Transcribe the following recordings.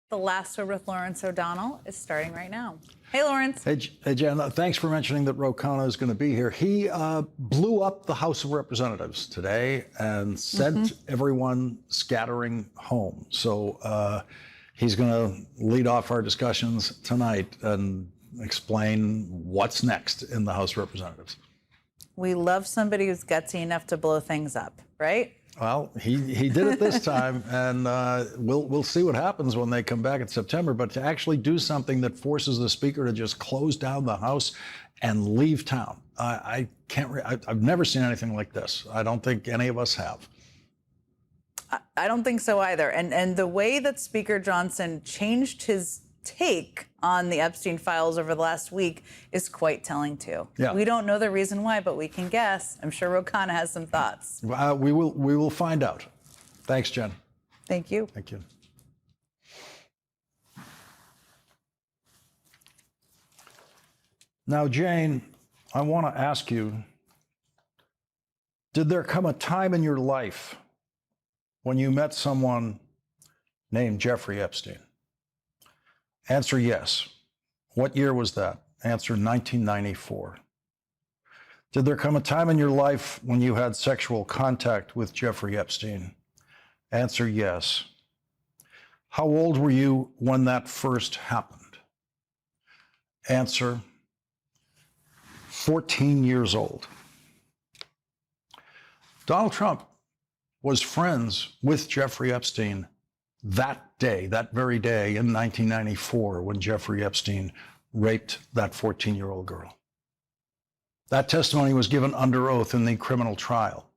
The Last Word with Lawrence O'Donnell is starting right now. Hey, Lawrence. Hey, Jen, tthanks for mentioning that Ro Khanna is going to be here. He blew up the House of Representatives today and sent everyone scattering home. So he's going to lead off our discussions tonight and explain what's next in the House of Representatives. We love somebody who's gutsy enough to blow things up, right? Well, he did it this time, and we'll see what happens when they come back in September. But to actually do something that forces the Speaker to just close down the House and leave town, I can't. I've never seen anything like this. I don't think any of us have. I don't think so either. And the way that Speaker Johnson changed his take on the Epstein files over the last week is quite telling too. Yeah. We don't know the reason why, but we can guess. I'm sure Ro Khanna has some thoughts. We will find out. Thanks, Jen. Thank you. Thank you. Now, Jane, I want to ask you, did there come a time in your life when you met someone named Jeffrey Epstein? Answer yes. What year was that? Answer 1994. Did there come a time in your life when you had sexual contact with Jeffrey Epstein? Answer yes. How old were you when that first happened? Answer 14 years old. Donald Trump was friends with Jeffrey Epstein that day, that very day in 1994, when Jeffrey Epstein raped that 14-year-old girl. That testimony was given under oath in the criminal trial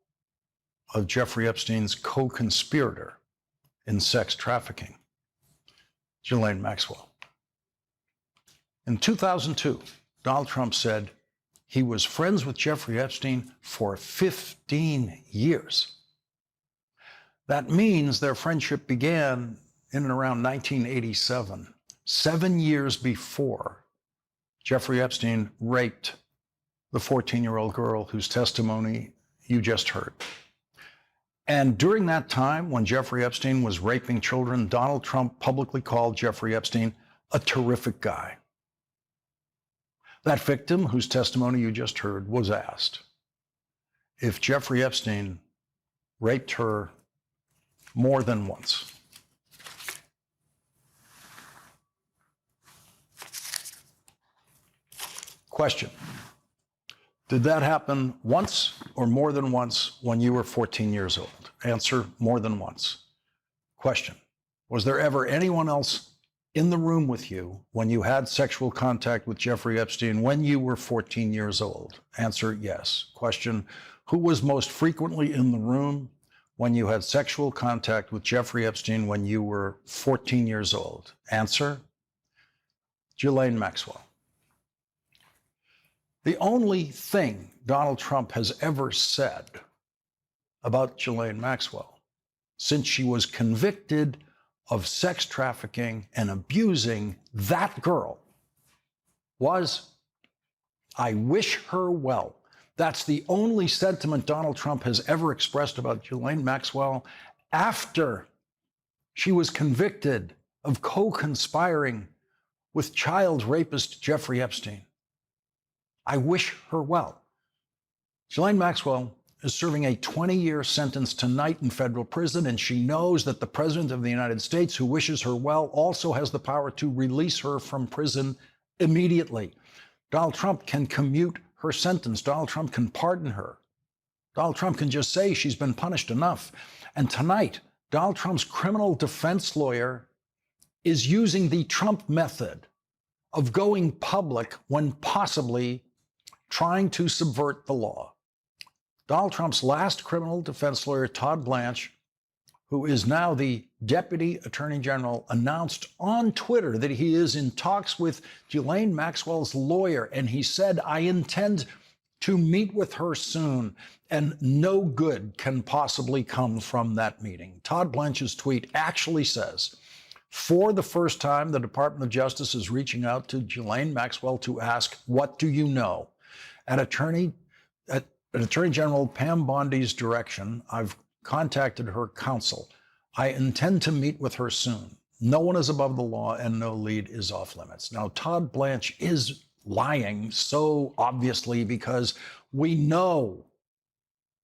of Jeffrey Epstein's co-conspirator in sex trafficking, Ghislaine Maxwell. In 2002, Donald Trump said he was friends with Jeffrey Epstein for 15 years. That means their friendship began in and around 1987, 7 years before Jeffrey Epstein raped the 14-year-old girl whose testimony you just heard. And during that time, when Jeffrey Epstein was raping children, Donald Trump publicly called Jeffrey Epstein a terrific guy. That victim, whose testimony you just heard, was asked if Jeffrey Epstein raped her more than once. Question: did that happen once or more than once when you were 14 years old? Answer: more than once. Question: was there ever anyone else in the room with you when you had sexual contact with Jeffrey Epstein when you were 14 years old? Answer: yes. Question: who was most frequently in the room when you had sexual contact with Jeffrey Epstein when you were 14 years old? Answer: Ghislaine Maxwell. The only thing Donald Trump has ever said about Ghislaine Maxwell since she was convicted of sex trafficking and abusing that girl was, "I wish her well." That's the only sentiment Donald Trump has ever expressed about Ghislaine Maxwell after she was convicted of co-conspiring with child rapist Jeffrey Epstein. I wish her well. Ghislaine Maxwell is serving a 20-year sentence tonight in federal prison, and she knows that the President of the United States, who wishes her well, also has the power to release her from prison immediately. Donald Trump can commute her sentence. Donald Trump can pardon her. Donald Trump can just say she's been punished enough. And tonight, Donald Trump's criminal defense lawyer is using the Trump method of going public when possibly trying to subvert the law. Donald Trump's last criminal defense lawyer, Todd Blanche, who is now the Deputy Attorney General, announced on Twitter that he is in talks with Ghislaine Maxwell's lawyer, and he said, "I intend to meet with her soon, and no good can possibly come from that meeting." Todd Blanche's tweet actually says, for the first time, the Department of Justice is reaching out to Ghislaine Maxwell to ask, "What do you know?" At Attorney General Pam Bondi's direction, I've contacted her counsel. I intend to meet with her soon. No one is above the law and no lead is off limits. Now, Todd Blanche is lying so obviously because we know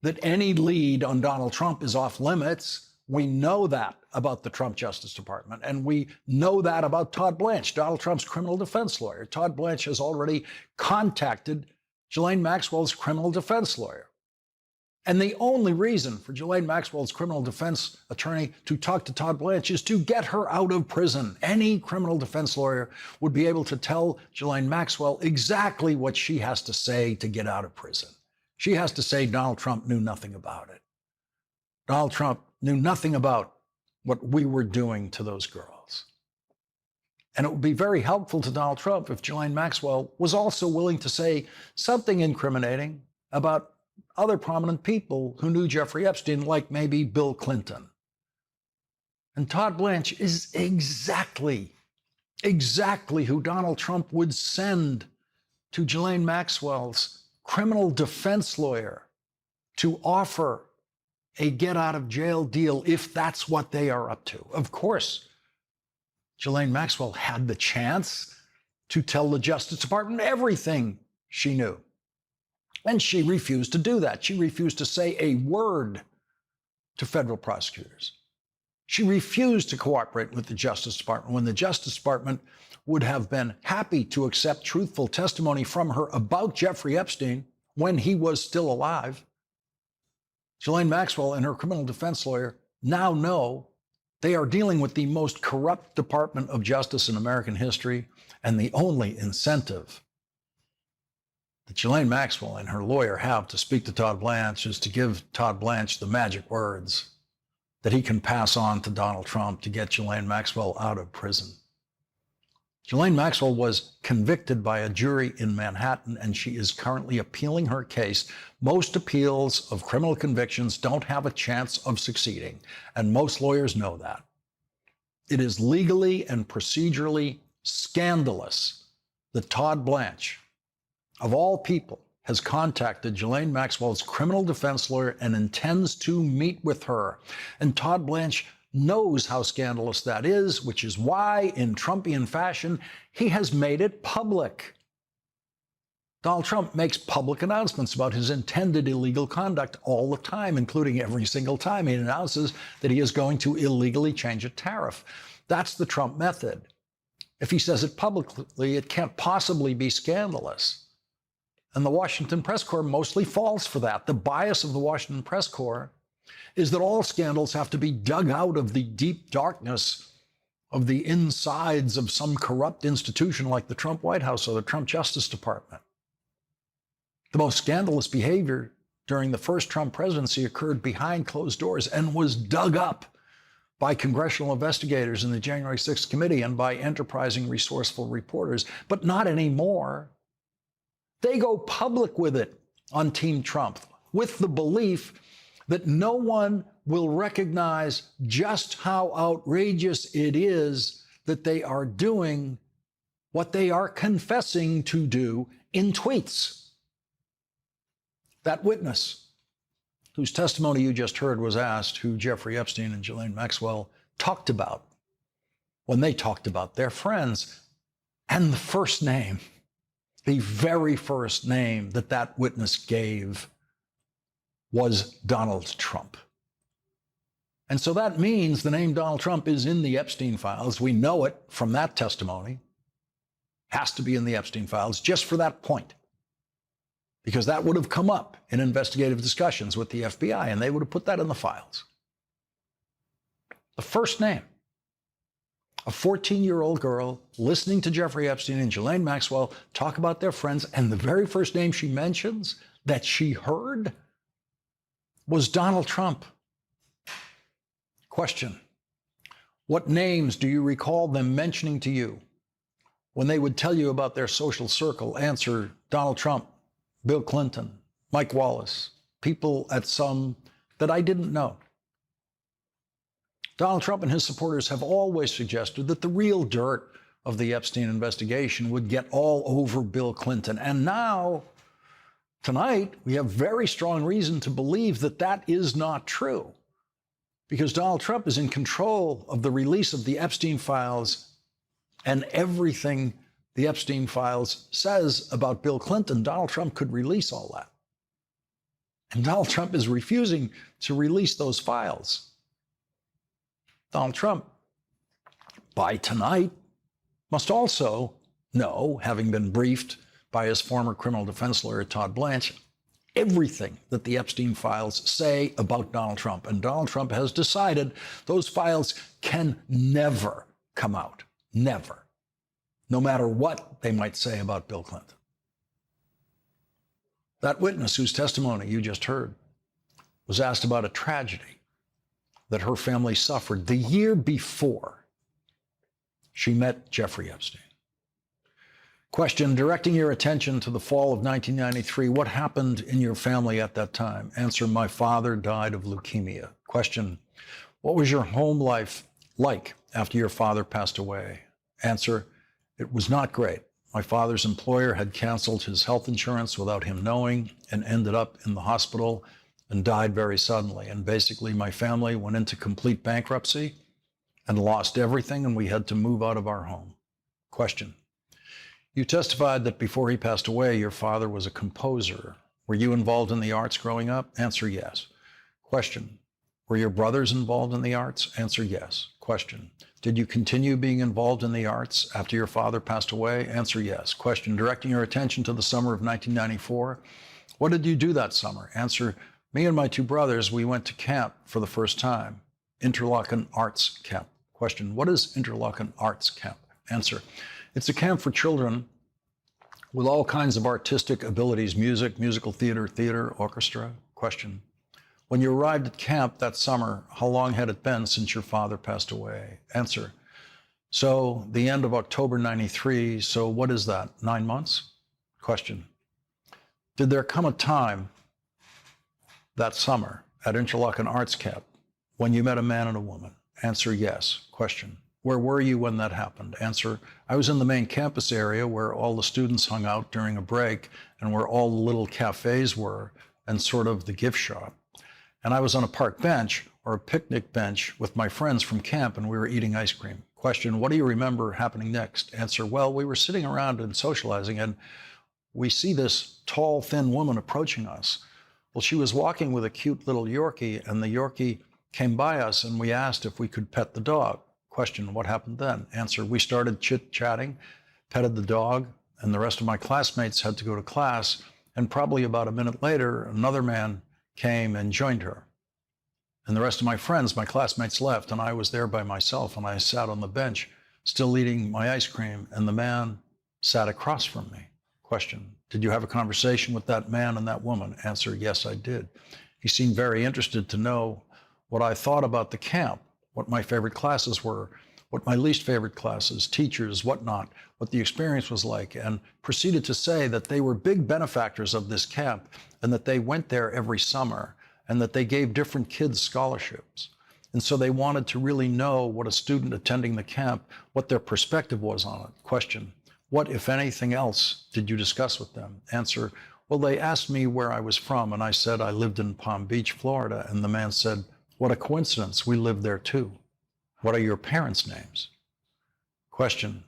that any lead on Donald Trump is off limits. We know that about the Trump Justice Department, and we know that about Todd Blanche, Donald Trump's criminal defense lawyer. Todd Blanche has already contacted Ghislaine Maxwell's criminal defense lawyer. And the only reason for Ghislaine Maxwell's criminal defense attorney to talk to Todd Blanche is to get her out of prison. Any criminal defense lawyer would be able to tell Ghislaine Maxwell exactly what she has to say to get out of prison. She has to say Donald Trump knew nothing about it. Donald Trump knew nothing about what we were doing to those girls. And it would be very helpful to Donald Trump if Ghislaine Maxwell was also willing to say something incriminating about other prominent people who knew Jeffrey Epstein, like maybe Bill Clinton. And Todd Blanche is exactly who Donald Trump would send to Ghislaine Maxwell's criminal defense lawyer to offer a get-out-of-jail deal if that's what they are up to. Of course, Ghislaine Maxwell had the chance to tell the Justice Department everything she knew. And she refused to do that. She refused to say a word to federal prosecutors. She refused to cooperate with the Justice Department when the Justice Department would have been happy to accept truthful testimony from her about Jeffrey Epstein when he was still alive. Ghislaine Maxwell and her criminal defense lawyer now know they are dealing with the most corrupt Department of Justice in American history, and the only incentive that Ghislaine Maxwell and her lawyer have to speak to Todd Blanche is to give Todd Blanche the magic words that he can pass on to Donald Trump to get Ghislaine Maxwell out of prison. Ghislaine Maxwell was convicted by a jury in Manhattan, and she is currently appealing her case. Most appeals of criminal convictions don't have a chance of succeeding, and most lawyers know that. It is legally and procedurally scandalous that Todd Blanche, of all people, has contacted Ghislaine Maxwell's criminal defense lawyer and intends to meet with her. And Todd Blanche knows how scandalous that is, which is why, in Trumpian fashion, he has made it public. Donald Trump makes public announcements about his intended illegal conduct all the time, including every single time he announces that he is going to illegally change a tariff. That's the Trump method. If he says it publicly, it can't possibly be scandalous. And the Washington Press Corps mostly falls for that. The bias of the Washington Press Corps is that all scandals have to be dug out of the deep darkness of the insides of some corrupt institution like the Trump White House or the Trump Justice Department. The most scandalous behavior during the first Trump presidency occurred behind closed doors and was dug up by congressional investigators in the January 6th committee and by enterprising, resourceful reporters, but not anymore. They go public with it on Team Trump with the belief that no one will recognize just how outrageous it is that they are doing what they are confessing to do in tweets. That witness, whose testimony you just heard was asked, who Jeffrey Epstein and Ghislaine Maxwell talked about when they talked about their friends, and the first name, the very first name that that witness gave was Donald Trump. And so that means the name Donald Trump is in the Epstein files. We know it from that testimony. Has to be in the Epstein files just for that point, because that would have come up in investigative discussions with the FBI, and they would have put that in the files. The first name, a 14-year-old girl listening to Jeffrey Epstein and Ghislaine Maxwell talk about their friends, and the very first name she mentions that she heard was Donald Trump. Question: what names do you recall them mentioning to you when they would tell you about their social circle? Answer: Donald Trump, Bill Clinton, Mike Wallace, people at some that I didn't know. Donald Trump and his supporters have always suggested that the real dirt of the Epstein investigation would get all over Bill Clinton. And now, tonight, we have very strong reason to believe that that is not true. Because Donald Trump is in control of the release of the Epstein files and everything the Epstein files says about Bill Clinton. Donald Trump could release all that. And Donald Trump is refusing to release those files. Donald Trump, by tonight, must also know, having been briefed by his former criminal defense lawyer, Todd Blanche, everything that the Epstein files say about Donald Trump. And Donald Trump has decided those files can never come out. Never. No matter what they might say about Bill Clinton. That witness whose testimony you just heard was asked about a tragedy that her family suffered the year before she met Jeffrey Epstein. Question, directing your attention to the fall of 1993, what happened in your family at that time? Answer, my father died of leukemia. Question, what was your home life like after your father passed away? Answer, it was not great. My father's employer had canceled his health insurance without him knowing and ended up in the hospital and died very suddenly. And basically my family went into complete bankruptcy and lost everything, and we had to move out of our home. Question, you testified that before he passed away, your father was a composer. Were you involved in the arts growing up? Answer, yes. Question, were your brothers involved in the arts? Answer, yes. Question, did you continue being involved in the arts after your father passed away? Answer, yes. Question, directing your attention to the summer of 1994, what did you do that summer? Answer, me and my two brothers, we went to camp for the first time, Interlochen Arts Camp. Question, what is Interlochen Arts Camp? Answer, it's a camp for children with all kinds of artistic abilities, music, musical theater, orchestra. Question, when you arrived at camp that summer, how long had it been since your father passed away? Answer, so the end of October 93, so what is that, 9 months? Question, did there come a time that summer at Interlochen Arts Camp when you met a man and a woman? Answer, yes. Question, where were you when that happened? Answer, I was in the main campus area where all the students hung out during a break and where all the little cafes were and sort of the gift shop. And I was on a park bench or a picnic bench with my friends from camp and we were eating ice cream. Question, what do you remember happening next? Answer, well, we were sitting around and socializing and we see this tall, thin woman approaching us. Well, she was walking with a cute little Yorkie and the Yorkie came by us and we asked if we could pet the dog. Question, what happened then? Answer, we started chit-chatting, petted the dog, and the rest of my classmates had to go to class, and probably about a minute later, another man came and joined her. And the rest of my friends, my classmates left, and I was there by myself, and I sat on the bench, still eating my ice cream, and the man sat across from me. Question, did you have a conversation with that man and that woman? Answer, yes, I did. He seemed very interested to know what I thought about the camp, what my favorite classes were, what my least favorite classes, teachers, whatnot, what the experience was like, and proceeded to say that they were big benefactors of this camp and that they went there every summer and that they gave different kids scholarships. And so they wanted to really know what a student attending the camp, what their perspective was on it. Question, what, if anything else, did you discuss with them? Answer, well, they asked me where I was from, and I said I lived in Palm Beach, Florida, and the man said, what a coincidence, we live there too. What are your parents' names? Question,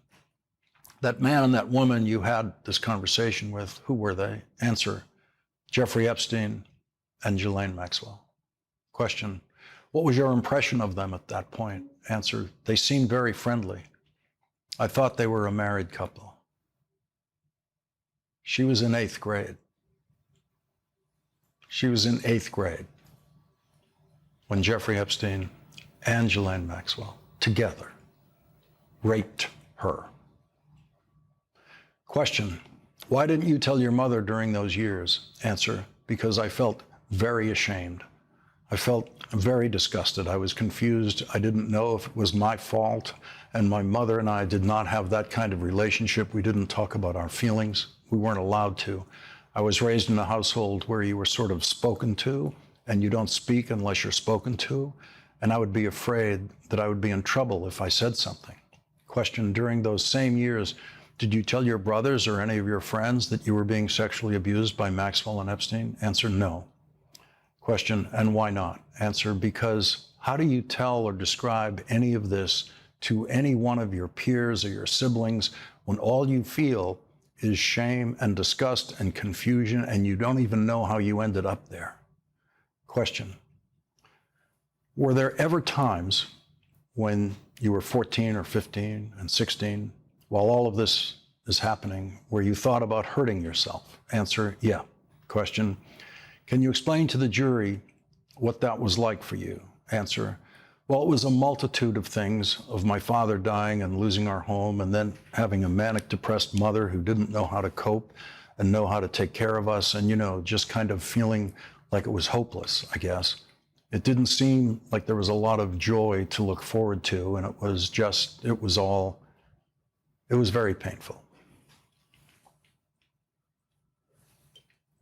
that man and that woman you had this conversation with, who were they? Answer, Jeffrey Epstein and Ghislaine Maxwell. Question, what was your impression of them at that point? Answer, they seemed very friendly. I thought they were a married couple. She was in 8th grade. She was in 8th grade when Jeffrey Epstein and Ghislaine Maxwell together raped her. Question, why didn't you tell your mother during those years? Answer, because I felt very ashamed. I felt very disgusted. I was confused. I didn't know if it was my fault. And my mother and I did not have that kind of relationship. We didn't talk about our feelings. We weren't allowed to. I was raised in a household where you were sort of spoken to, and you don't speak unless you're spoken to. And I would be afraid that I would be in trouble if I said something. Question, during those same years, did you tell your brothers or any of your friends that you were being sexually abused by Maxwell and Epstein? Answer, no. Question, and why not? Answer, because How do you tell or describe any of this to any one of your peers or your siblings when all you feel is shame and disgust and confusion and you don't even know how you ended up there? Question. Were there ever times when you were 14 or 15 and 16, while all of this is happening, where you thought about hurting yourself? Answer, yeah. Question. Can you explain to the jury what that was like for you? Answer. Well, it was a multitude of things, of my father dying and losing our home, and then having a manic depressed mother who didn't know how to cope and know how to take care of us, and, just kind of feeling like it was hopeless, I guess. It didn't seem like there was a lot of joy to look forward to, and it was very painful.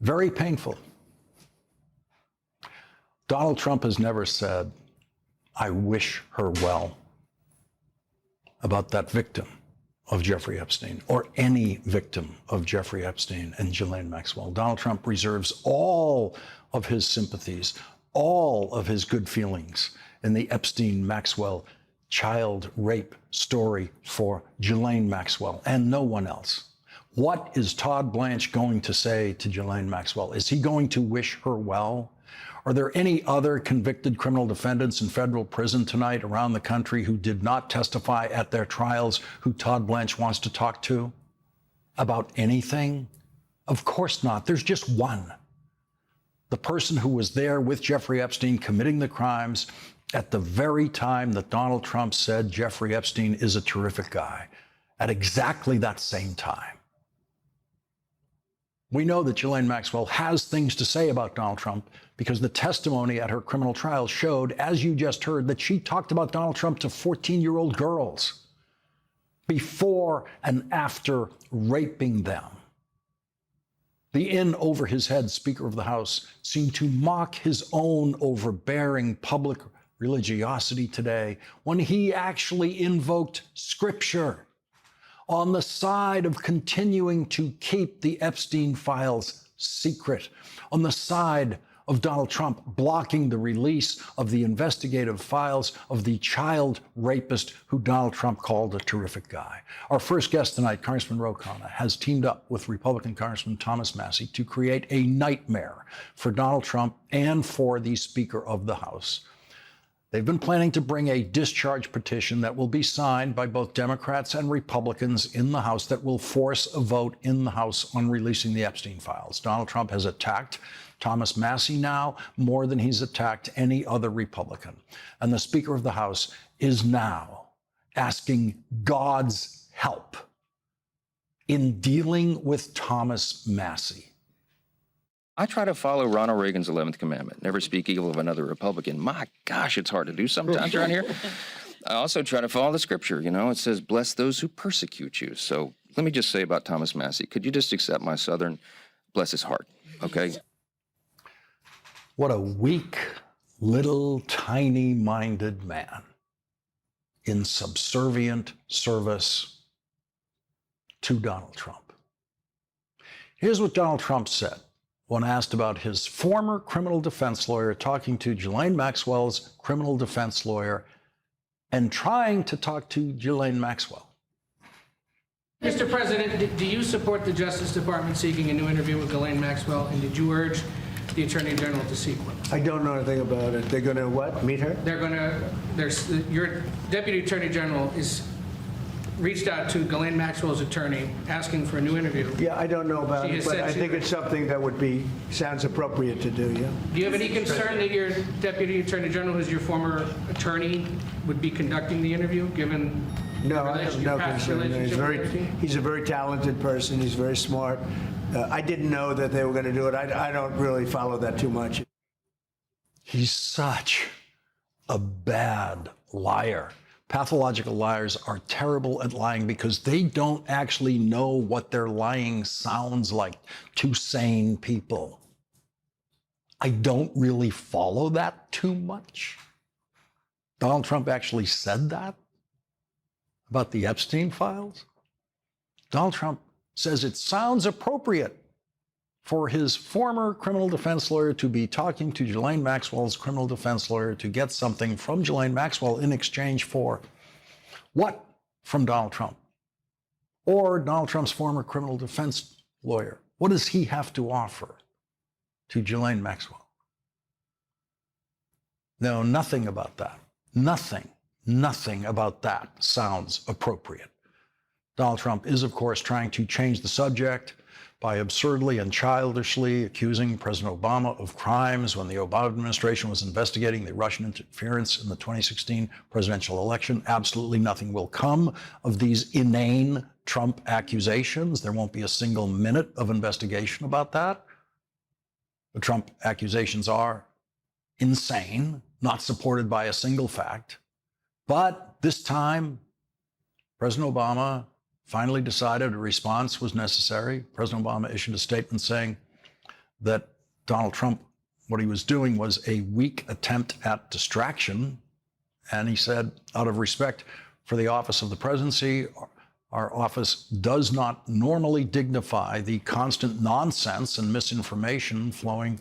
Very painful. Donald Trump has never said, I wish her well, about that victim of Jeffrey Epstein or any victim of Jeffrey Epstein and Ghislaine Maxwell. Donald Trump reserves all of his sympathies, all of his good feelings in the Epstein-Maxwell child rape story for Ghislaine Maxwell and no one else. What is Todd Blanche going to say to Ghislaine Maxwell? Is he going to wish her well? Are there any other convicted criminal defendants in federal prison tonight around the country who did not testify at their trials who Todd Blanche wants to talk to about anything? Of course not. There's just one. The person who was there with Jeffrey Epstein committing the crimes at the very time that Donald Trump said Jeffrey Epstein is a terrific guy, at exactly that same time. We know that Ghislaine Maxwell has things to say about Donald Trump because the testimony at her criminal trial showed, as you just heard, that she talked about Donald Trump to 14-year-old girls before and after raping them. The in over his head Speaker of the House seemed to mock his own overbearing public religiosity today when he actually invoked Scripture on the side of continuing to keep the Epstein files secret, on the side of Donald Trump blocking the release of the investigative files of the child rapist who Donald Trump called a terrific guy. Our first guest tonight, Congressman Ro Khanna, has teamed up with Republican Congressman Thomas Massie to create a nightmare for Donald Trump and for the Speaker of the House. They've been planning to bring a discharge petition that will be signed by both Democrats and Republicans in the House that will force a vote in the House on releasing the Epstein files. Donald Trump has attacked Thomas Massie now more than he's attacked any other Republican. And the Speaker of the House is now asking God's help in dealing with Thomas Massie. I try to follow Ronald Reagan's 11th commandment, never speak evil of another Republican. My gosh, it's hard to do sometimes around here. I also try to follow the Scripture. It says, bless those who persecute you. So let me just say about Thomas Massie, could you just accept my Southern, bless his heart, okay? What a weak, little, tiny-minded man in subservient service to Donald Trump. Here's what Donald Trump said when asked about his former criminal defense lawyer talking to Ghislaine Maxwell's criminal defense lawyer and trying to talk to Ghislaine Maxwell. Mr. President, do you support the Justice Department seeking a new interview with Ghislaine Maxwell, and did you urge the Attorney General to seek one? I don't know anything about it. They're going to what? Meet her? Your Deputy Attorney General is reached out to Ghislaine Maxwell's attorney asking for a new interview. Yeah, I don't know about it, but I think it's something that sounds appropriate to do, yeah. Do you have any concern that your Deputy Attorney General, who's your former attorney, would be conducting the interview, given No, I have no past concern. relationship? He's a very talented person. He's very smart. I didn't know that they were going to do it. I don't really follow that too much. He's such a bad liar. Pathological liars are terrible at lying because they don't actually know what their lying sounds like to sane people. I don't really follow that too much. Donald Trump actually said that about the Epstein files. Donald Trump says it sounds appropriate for his former criminal defense lawyer to be talking to Ghislaine Maxwell's criminal defense lawyer to get something from Ghislaine Maxwell in exchange for what from Donald Trump? Or Donald Trump's former criminal defense lawyer? What does he have to offer to Ghislaine Maxwell? No, nothing about that. Nothing about that sounds appropriate. Donald Trump is, of course, trying to change the subject by absurdly and childishly accusing President Obama of crimes when the Obama administration was investigating the Russian interference in the 2016 presidential election. Absolutely nothing will come of these inane Trump accusations. There won't be a single minute of investigation about that. The Trump accusations are insane, not supported by a single fact. But this time, President Obama finally decided a response was necessary. President Obama issued a statement saying that Donald Trump, what he was doing was a weak attempt at distraction. And he said, out of respect for the office of the presidency, our office does not normally dignify the constant nonsense and misinformation flowing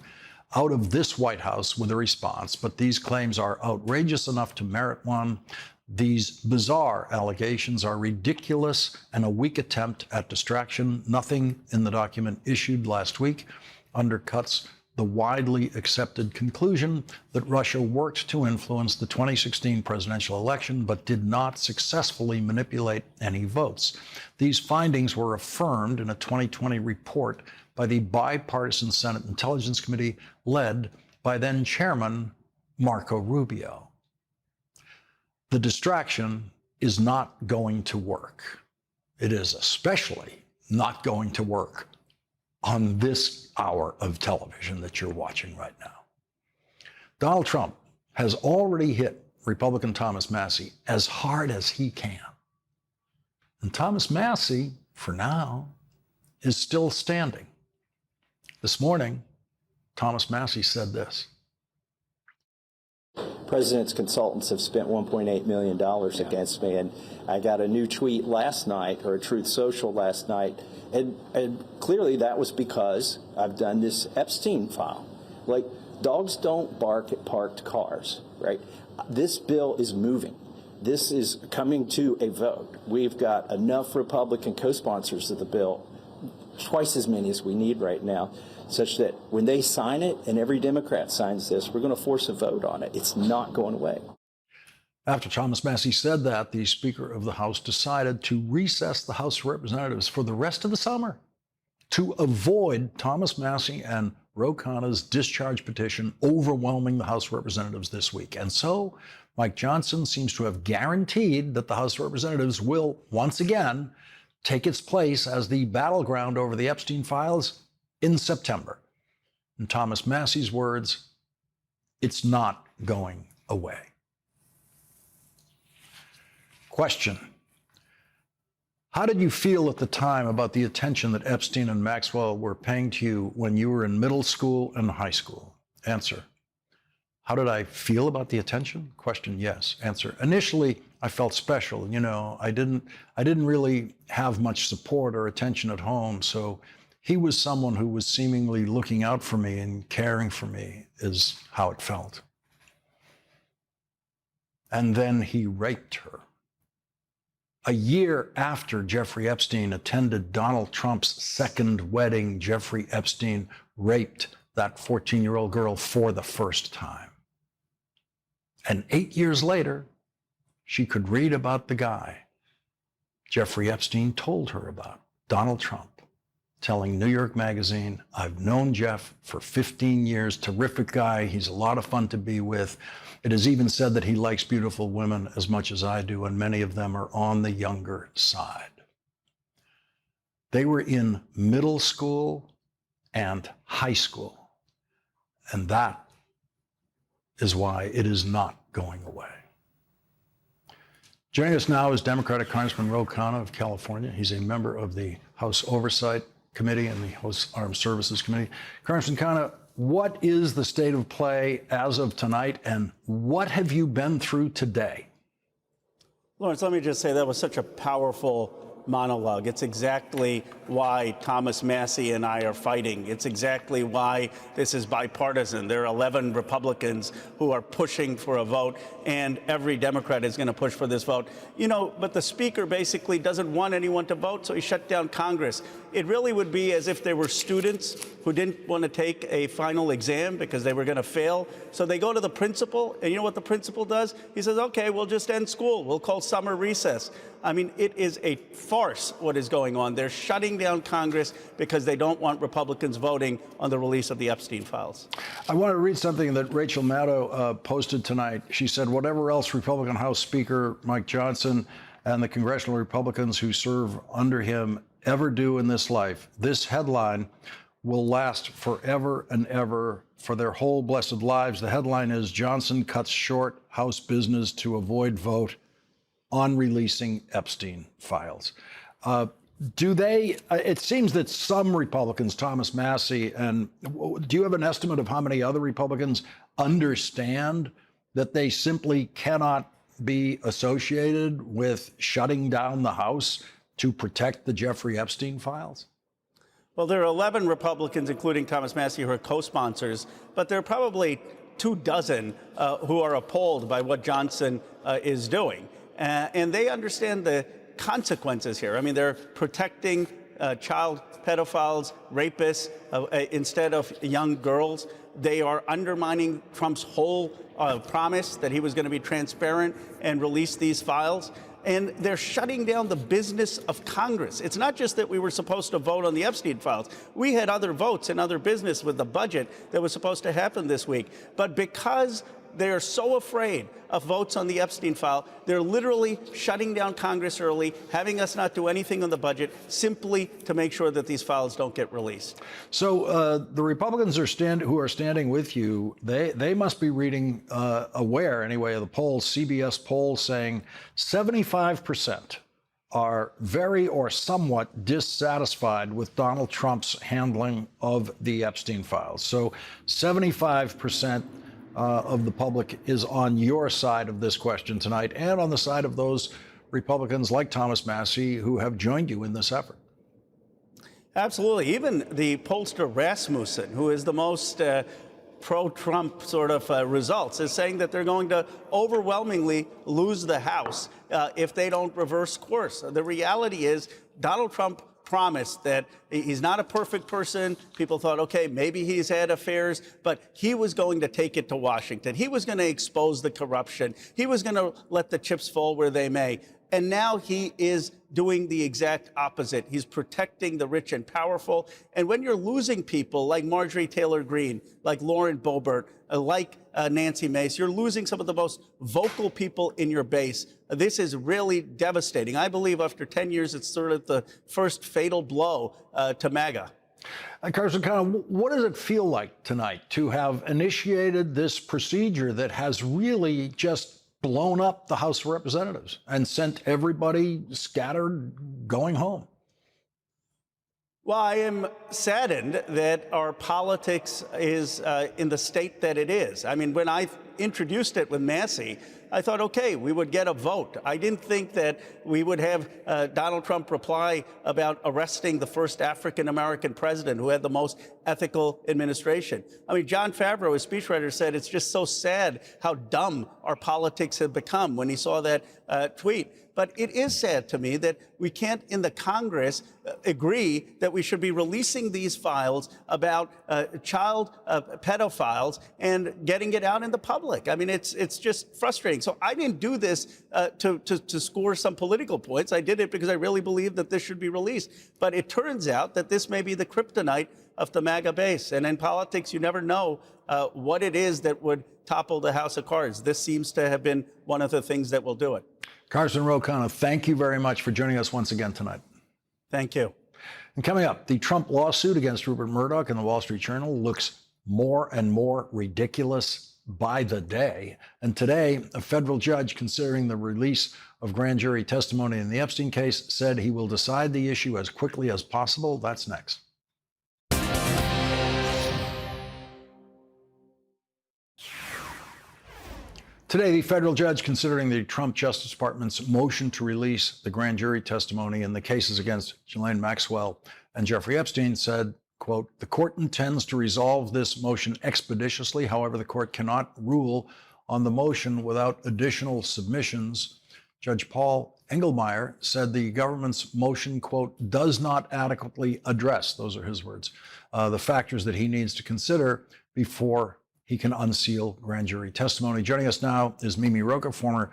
out of this White House with a response, but these claims are outrageous enough to merit one. These bizarre allegations are ridiculous and a weak attempt at distraction. Nothing in the document issued last week undercuts the widely accepted conclusion that Russia worked to influence the 2016 presidential election, but did not successfully manipulate any votes. These findings were affirmed in a 2020 report by the bipartisan Senate Intelligence Committee led by then Chairman Marco Rubio. The distraction is not going to work. It is especially not going to work on this hour of television that you're watching right now. Donald Trump has already hit Republican Thomas Massie as hard as he can. And Thomas Massie, for now, is still standing. This morning, Thomas Massie said this. President's consultants have spent $1.8 million against me, and I got a new tweet last night, or a Truth Social last night, and clearly that was because I've done this Epstein file. Like, dogs don't bark at parked cars, right? This bill is moving. This is coming to a vote. We've got enough Republican co-sponsors of the bill, twice as many as we need right now, such that when they sign it, and every Democrat signs this, we're going to force a vote on it. It's not going away. After Thomas Massie said that, the Speaker of the House decided to recess the House of Representatives for the rest of the summer to avoid Thomas Massie and Ro Khanna's discharge petition overwhelming the House of Representatives this week. And so Mike Johnson seems to have guaranteed that the House of Representatives will once again take its place as the battleground over the Epstein files in September. In Thomas Massie's words, it's not going away. Question: how did you feel at the time about the attention that Epstein and Maxwell were paying to you when you were in middle school and high school? Answer: how did I feel about the attention? Question: yes. Answer: initially, I felt special. You know, I didn't really have much support or attention at home, so he was someone who was seemingly looking out for me and caring for me, is how it felt. And then he raped her. A year after Jeffrey Epstein attended Donald Trump's second wedding, Jeffrey Epstein raped that 14-year-old girl for the first time. And 8 years later, she could read about the guy Jeffrey Epstein told her about, Donald Trump, telling New York Magazine, "I've known Jeff for 15 years, terrific guy, he's a lot of fun to be with. It is even said that he likes beautiful women as much as I do, and many of them are on the younger side." They were in middle school and high school, and that is why it is not going away. Joining us now is Democratic Congressman Ro Khanna of California. He's a member of the House Oversight Committee and the House Armed Services Committee. Congressman Khanna, what is the state of play as of tonight, and what have you been through today? Lawrence, let me just say that was such a powerful monologue. It's exactly why Thomas Massie and I are fighting. It's exactly why this is bipartisan. There are 11 Republicans who are pushing for a vote, and every Democrat is going to push for this vote. You know, but the Speaker basically doesn't want anyone to vote, so he shut down Congress. It really would be as if there were students who didn't want to take a final exam because they were going to fail. So they go to the principal, and you know what the principal does? He says, okay, we'll just end school. We'll call summer recess. I mean, it is a farce what is going on. They're shutting down Congress because they don't want Republicans voting on the release of the Epstein files. I want to read something that Rachel Maddow posted tonight. She said, whatever else Republican House Speaker Mike Johnson and the congressional Republicans who serve under him ever do in this life, this headline will last forever and ever for their whole blessed lives. The headline is Johnson cuts short House business to avoid vote on releasing Epstein files. It seems that some Republicans, Thomas Massie, and do you have an estimate of how many other Republicans understand that they simply cannot be associated with shutting down the House to protect the Jeffrey Epstein files? Well, there are 11 Republicans, including Thomas Massie, who are co-sponsors, but there are probably 24 who are appalled by what Johnson is doing. And they understand the consequences here. I mean, they're protecting child pedophiles, rapists, instead of young girls. They are undermining Trump's whole promise that he was going to be transparent and release these files. And they're shutting down the business of Congress. It's not just that we were supposed to vote on the Epstein files. We had other votes and other business with the budget that was supposed to happen this week. But because they're so afraid of votes on the Epstein file, they're literally shutting down Congress early, having us not do anything on the budget, simply to make sure that these files don't get released. So the Republicans who are standing with you, they must be reading, aware anyway of the polls, CBS poll saying 75% are very or somewhat dissatisfied with Donald Trump's handling of the Epstein files. So 75% of the public is on your side of this question tonight, and on the side of those Republicans like Thomas Massie who have joined you in this effort. Absolutely. Even the pollster Rasmussen, who is the most pro-Trump sort of results, is saying that they're going to overwhelmingly lose the House if they don't reverse course. The reality is Donald Trump promised that he's not a perfect person. People thought, okay, maybe he's had affairs, but he was going to take it to Washington. He was going to expose the corruption. He was going to let the chips fall where they may. And now he is doing the exact opposite. He's protecting the rich and powerful. And when you're losing people like Marjorie Taylor Greene, like Lauren Boebert, like Nancy Mace, you're losing some of the most vocal people in your base. This is really devastating. I believe after 10 years, it's sort of the first fatal blow to MAGA. Congressman Connell, what does it feel like tonight to have initiated this procedure that has really just blown up the House of Representatives and sent everybody scattered going home? Well, I am saddened that our politics is in the state that it is. I mean, when I introduced it with Massie, I thought, okay, we would get a vote. I didn't think that we would have Donald Trump reply about arresting the first African-American president who had the most ethical administration. I mean, Jon Favreau, his speechwriter, said it's just so sad how dumb our politics have become when he saw that tweet. But it is sad to me that we can't, in the Congress, agree that we should be releasing these files about child pedophiles and getting it out in the public. I mean, it's just frustrating. So I didn't do this to score some political points. I did it because I really believe that this should be released. But it turns out that this may be the kryptonite of the MAGA base. And in politics, you never know what it is that would topple the house of cards. This seems to have been one of the things that will do it. Congressman Ro Khanna, thank you very much for joining us once again tonight. Thank you. And coming up, the Trump lawsuit against Rupert Murdoch and the Wall Street Journal looks more and more ridiculous by the day. And today, a federal judge considering the release of grand jury testimony in the Epstein case said he will decide the issue as quickly as possible. That's next. Today, the federal judge considering the Trump Justice Department's motion to release the grand jury testimony in the cases against Ghislaine Maxwell and Jeffrey Epstein said, quote, "The court intends to resolve this motion expeditiously. However, the court cannot rule on the motion without additional submissions." Judge Paul Engelmeyer said the government's motion, quote, "does not adequately address," those are his words, "the factors that he needs to consider before he can unseal grand jury testimony." Joining us now is Mimi Rocah, former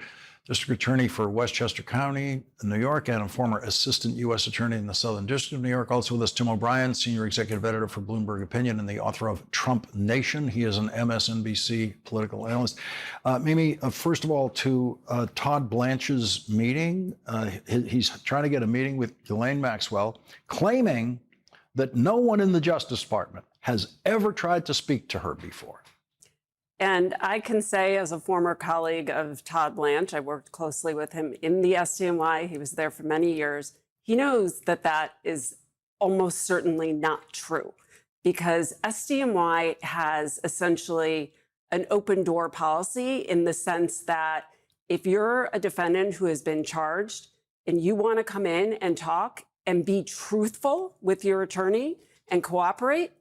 district attorney for Westchester County, New York, and a former assistant U.S. attorney in the Southern District of New York. Also with us, Tim O'Brien, senior executive editor for Bloomberg Opinion and the author of Trump Nation. He is an MSNBC political analyst. Mimi, first of all, to Todd Blanche's meeting, he's trying to get a meeting with Ghislaine Maxwell, claiming that no one in the Justice Department has ever tried to speak to her before. And I can say, as a former colleague of Todd Blanche, I worked closely with him in the SDNY. He was there for many years. He knows that that is almost certainly not true, because SDNY has essentially an open door policy in the sense that if you're a defendant who has been charged and you want to come in and talk and be truthful with your attorney and cooperate,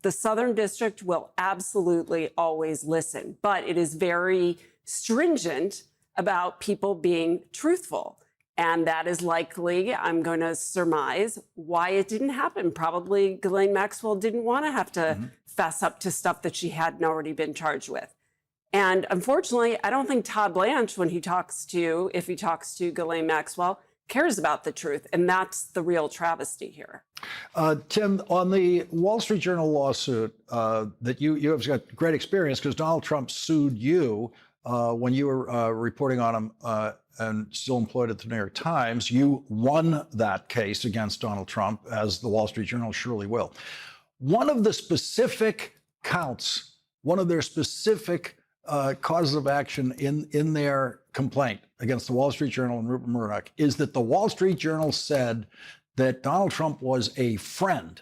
the Southern District will absolutely always listen, but it is very stringent about people being truthful. And that is likely, I'm going to surmise, why it didn't happen. Probably Ghislaine Maxwell didn't want to have to fess up to stuff that she hadn't already been charged with. And unfortunately, I don't think Todd Blanche, when he talks to, if he talks to Ghislaine Maxwell, cares about the truth. And that's the real travesty here. Tim, on the Wall Street Journal lawsuit that you have got great experience because Donald Trump sued you when you were reporting on him and still employed at the New York Times. You won that case against Donald Trump, as the Wall Street Journal surely will. One of the specific counts, one of their specific causes of action in their complaint against the Wall Street Journal and Rupert Murdoch is that the Wall Street Journal said that Donald Trump was a friend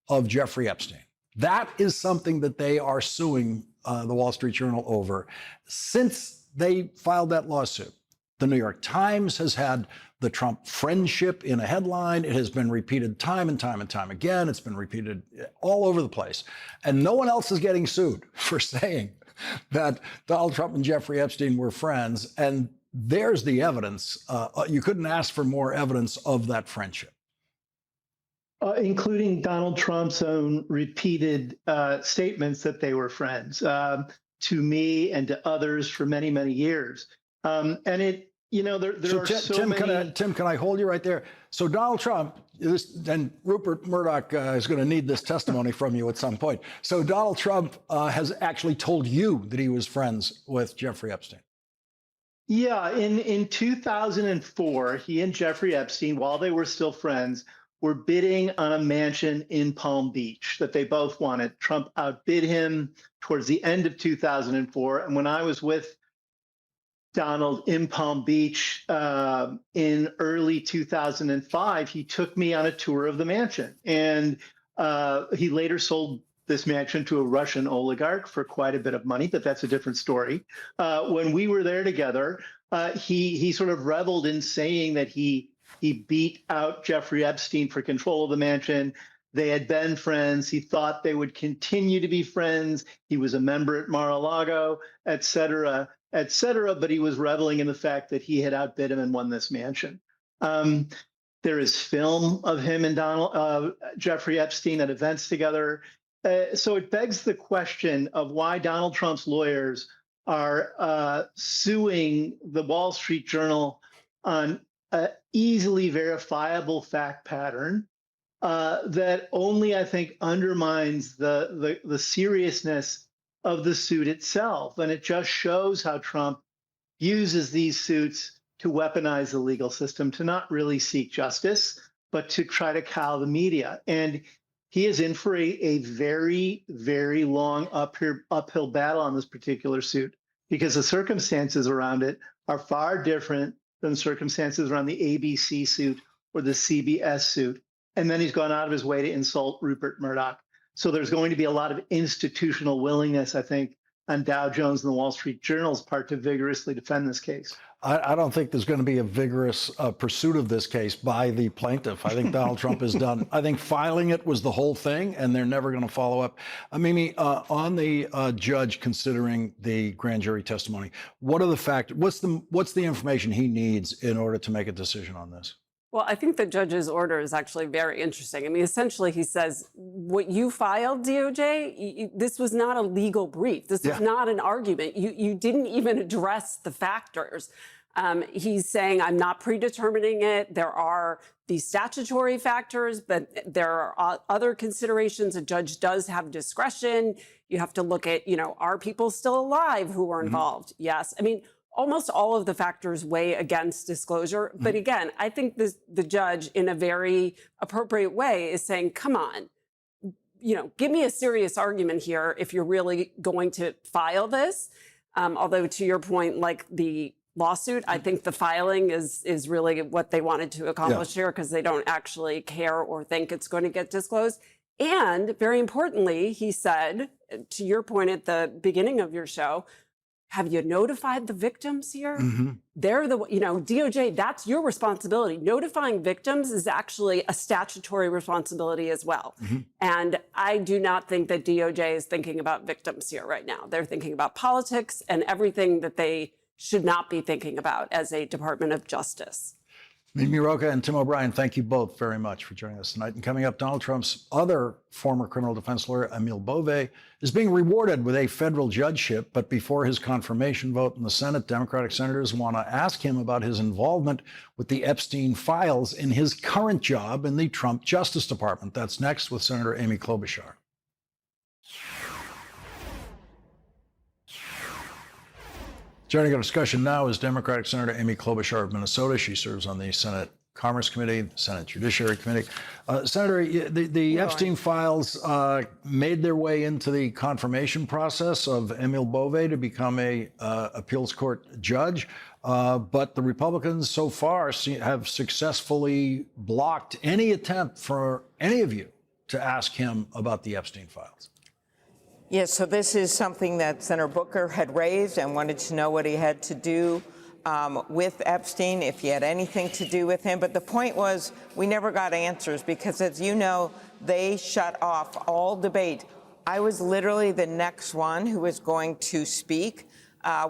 of Jeffrey Epstein. That is something that they are suing the Wall Street Journal over. Since they filed that lawsuit, the New York Times has had the Trump friendship in a headline. It has been repeated time and time and time again. It's been repeated all over the place. And no one else is getting sued for saying that Donald Trump and Jeffrey Epstein were friends. And there's the evidence. You couldn't ask for more evidence of that friendship. Including Donald Trump's own repeated statements that they were friends to me and to others for many, many years. And it, you know, there are so many. Tim, can I hold you right there? So Donald Trump, and Rupert Murdoch is going to need this testimony from you at some point. So Donald Trump has actually told you that he was friends with Jeffrey Epstein. Yeah, in 2004, he and Jeffrey Epstein, while they were still friends, were bidding on a mansion in Palm Beach that they both wanted. Trump outbid him towards the end of 2004. And when I was with Donald in Palm Beach in early 2005, he took me on a tour of the mansion. And he later sold this mansion to a Russian oligarch for quite a bit of money, but that's a different story. When we were there together, he sort of reveled in saying that he beat out Jeffrey Epstein for control of the mansion. They had been friends. He thought they would continue to be friends. He was a member at Mar-a-Lago, et cetera, but he was reveling in the fact that he had outbid him and won this mansion. There is film of him and Jeffrey Epstein at events together. So it begs the question of why Donald Trump's lawyers are suing the Wall Street Journal on an easily verifiable fact pattern that only, I think, undermines the seriousness of the suit itself. And it just shows how Trump uses these suits to weaponize the legal system, to not really seek justice, but to try to cow the media. And he is in for a very, very long uphill battle on this particular suit, because the circumstances around it are far different than the circumstances around the ABC suit or the CBS suit. And then he's gone out of his way to insult Rupert Murdoch. So there's going to be a lot of institutional willingness, I think, on Dow Jones and the Wall Street Journal's part to vigorously defend this case. I don't think there's going to be a vigorous pursuit of this case by the plaintiff. I think Donald Trump is done. I think filing it was the whole thing, and they're never going to follow up. Mimi, on the judge considering the grand jury testimony, what are the factors? What's the information he needs in order to make a decision on this? Well, I think the judge's order is actually very interesting. I mean, essentially, he says, what you filed, DOJ, this was not a legal brief. This was not an argument. You didn't even address the factors. He's saying, I'm not predetermining it. There are these statutory factors, but there are other considerations. A judge does have discretion. You have to look at, are people still alive who were involved? Yes. I mean, almost all of the factors weigh against disclosure. But again, I think the judge, in a very appropriate way, is saying, come on, give me a serious argument here if you're really going to file this. Although, to your point, like the lawsuit, I think the filing is really what they wanted to accomplish here, because they don't actually care or think it's going to get disclosed. And very importantly, he said, to your point at the beginning of your show, have you notified the victims here? They're the, DOJ, that's your responsibility. Notifying victims is actually a statutory responsibility as well. And I do not think that DOJ is thinking about victims here right now. They're thinking about politics and everything that they should not be thinking about as a Department of Justice. Mimi Rocah and Tim O'Brien, thank you both very much for joining us tonight. And coming up, Donald Trump's other former criminal defense lawyer, Emil Bove, is being rewarded with a federal judgeship. But before his confirmation vote in the Senate, Democratic senators want to ask him about his involvement with the Epstein files in his current job in the Trump Justice Department. That's next with Senator Amy Klobuchar. Joining our discussion now is Democratic Senator Amy Klobuchar of Minnesota. She serves on the Senate Commerce Committee, the Senate Judiciary Committee. Senator, the Epstein files made their way into the confirmation process of Emil Bove to become a appeals court judge. But the Republicans so far have successfully blocked any attempt for any of you to ask him about the Epstein files. Yes, so this is something that Senator Booker had raised and wanted to know what he had to do with Epstein, if he had anything to do with him. But the point was, we never got answers because, as you know, they shut off all debate. I was literally the next one who was going to speak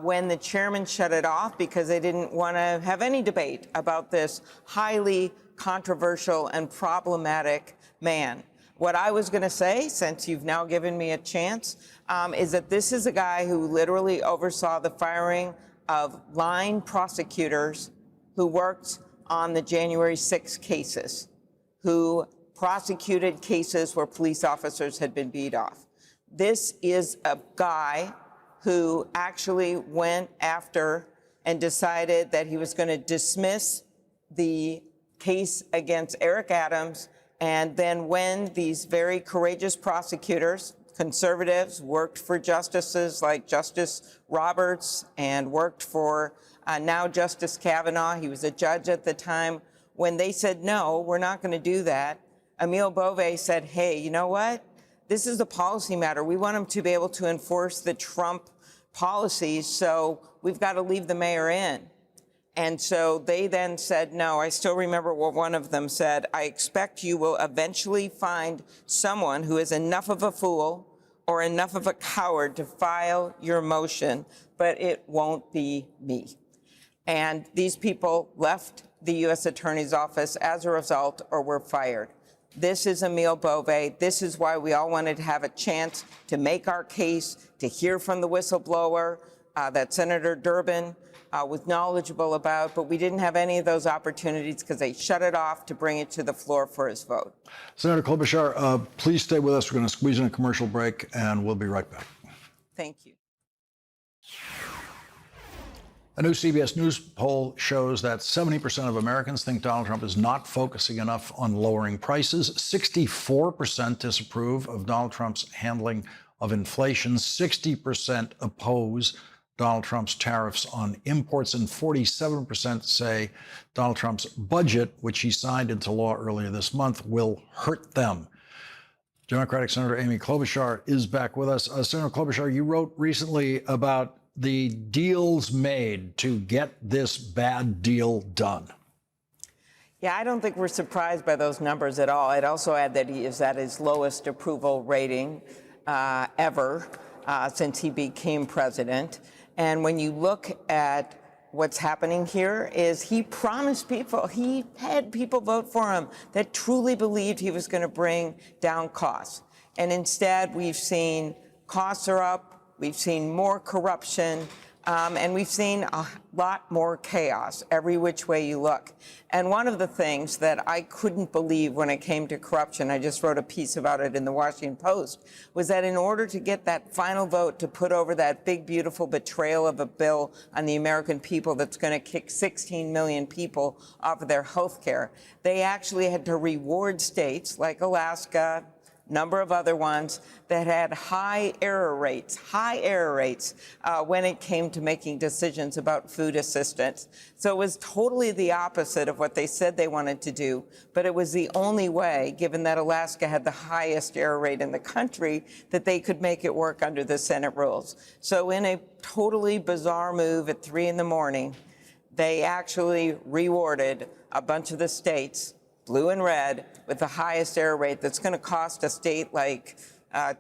when the chairman shut it off because they didn't want to have any debate about this highly controversial and problematic man. What I was going to say, since you've now given me a chance, is that this is a guy who literally oversaw the firing of line prosecutors who worked on the January 6 cases, who prosecuted cases where police officers had been beat off. This is a guy who actually went after and decided that he was going to dismiss the case against Eric Adams. And then when these very courageous prosecutors, conservatives, worked for justices like Justice Roberts and worked for now Justice Kavanaugh, he was a judge at the time, when they said, no, we're not going to do that, Emil Bove said, hey, you know what? This is a policy matter. We want him to be able to enforce the Trump policies, so we've got to leave the mayor in. And so they then said, no, I still remember what one of them said, I expect you will eventually find someone who is enough of a fool or enough of a coward to file your motion, but it won't be me. And these people left the U.S. Attorney's Office as a result or were fired. This is Emil Bove. This is why we all wanted to have a chance to make our case, to hear from the whistleblower that Senator Durbin was knowledgeable about, but we didn't have any of those opportunities because they shut it off to bring it to the floor for his vote. Senator Klobuchar, please stay with us. We're going to squeeze in a commercial break, and we'll be right back. Thank you. A new CBS News poll shows that 70% of Americans think Donald Trump is not focusing enough on lowering prices. 64% disapprove of Donald Trump's handling of inflation. 60% oppose Donald Trump's tariffs on imports, and 47% say Donald Trump's budget, which he signed into law earlier this month, will hurt them. Democratic Senator Amy Klobuchar is back with us. Senator Klobuchar, you wrote recently about the deals made to get this bad deal done. Yeah, I don't think we're surprised by those numbers at all. I'd also add that he is at his lowest approval rating ever since he became president. And when you look at what's happening here is he promised people, he had people vote for him that truly believed he was going to bring down costs. And instead, we've seen costs are up, we've seen more corruption, and we've seen a lot more chaos every which way you look. And one of the things that I couldn't believe when it came to corruption, I just wrote a piece about it in the Washington Post, was that in order to get that final vote to put over that big, beautiful betrayal of a bill on the American people that's going to kick 16 million people off of their health care, they actually had to reward states like Alaska, number of other ones that had high error rates when it came to making decisions about food assistance. So it was totally the opposite of what they said they wanted to do, but it was the only way, given that Alaska had the highest error rate in the country, that they could make it work under the Senate rules. So in a totally bizarre move at 3 a.m, they actually rewarded a bunch of the states, blue and red, with the highest error rate. That's going to cost a state like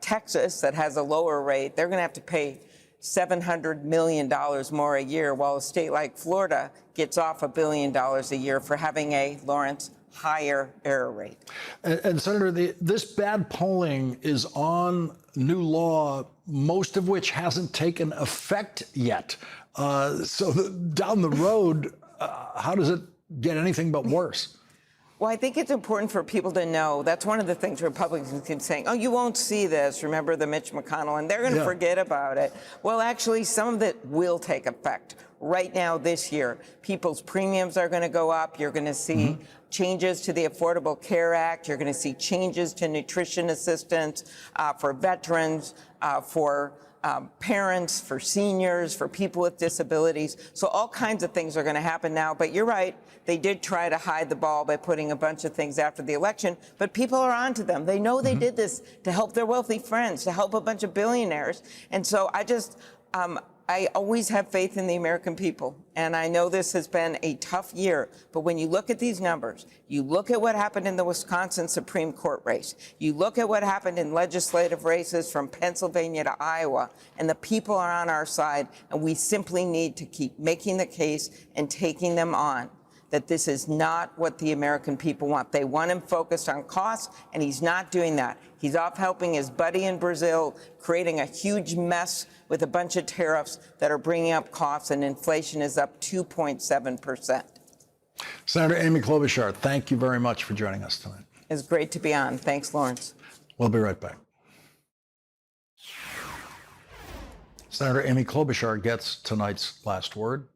Texas that has a lower rate. They're going to have to pay $700 million more a year, while a state like Florida gets off $1 billion a year for having a, Lawrence, higher error rate. And Senator, this bad polling is on new law, most of which hasn't taken effect yet. So down the road, how does it get anything but worse? Well, I think it's important for people to know. That's one of the things Republicans keep saying, oh, you won't see this. Remember the Mitch McConnell, and they're going to forget about it. Well, actually, some of it will take effect right now this year. People's premiums are going to go up. You're going to see changes to the Affordable Care Act. You're going to see changes to nutrition assistance for veterans, for parents, for seniors, for people with disabilities. So all kinds of things are going to happen now. But you're right. They did try to hide the ball by putting a bunch of things after the election, but people are onto them. They know they did this to help their wealthy friends, to help a bunch of billionaires. And so I always have faith in the American people. And I know this has been a tough year, but when you look at these numbers, you look at what happened in the Wisconsin Supreme Court race, you look at what happened in legislative races from Pennsylvania to Iowa, and the people are on our side, and we simply need to keep making the case and taking them on that this is not what the American people want. They want him focused on costs, and he's not doing that. He's off helping his buddy in Brazil, creating a huge mess with a bunch of tariffs that are bringing up costs, and inflation is up 2.7%. Senator Amy Klobuchar, thank you very much for joining us tonight. It's great to be on. Thanks, Lawrence. We'll be right back. Senator Amy Klobuchar gets tonight's last word.